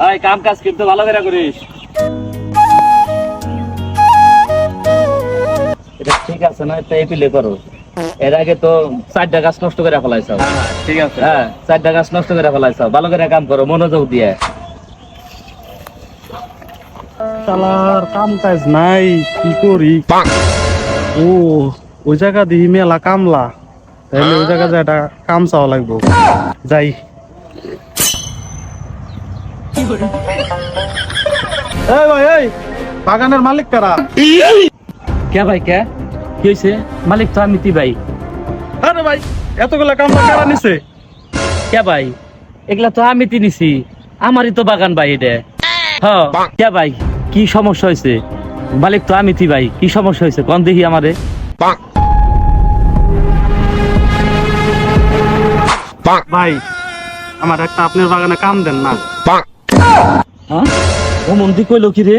এই কাম কাজ কিন্তু ভালো করে করিস। এটা ঠিক আছে না? এটা এপিলে করো। এর আগে তো 4টা গাছ নষ্ট করে ফেলাইছো। ঠিক আছে। হ্যাঁ, 4টা গাছ নষ্ট করে ফেলাইছো। ভালো করে কাম করো, মনোযোগ দিয়ে। শালার কাম কাজ নাই, কি করি? ও, ওই জায়গা দিই মেলা কামলা, তাহলে ওই জায়গা যায় একটা কাম চাওয়া লাগবো। যাই। এই ভাই, এই বাগানের মালিক কারা? কে ভাই কে? কি হয়েছে? মালিক তো আমি ভাই। আরে ভাই, এতগুলা কামলা কারা নিছে? কে ভাই? এগুলা তো আমি নিছি। আমারই তো বাগান ভাই এটা। হ্যাঁ, কে ভাই? কি সমস্যা হয়েছে? মালিক তো আমি ভাই। কি সমস্যা হয়েছে কোন দেখি আমারে। ভাই, আমার একটা আপনার বাগানে কাম দেন না? হ্যাঁ, ও মন্দি কইলো কি রে?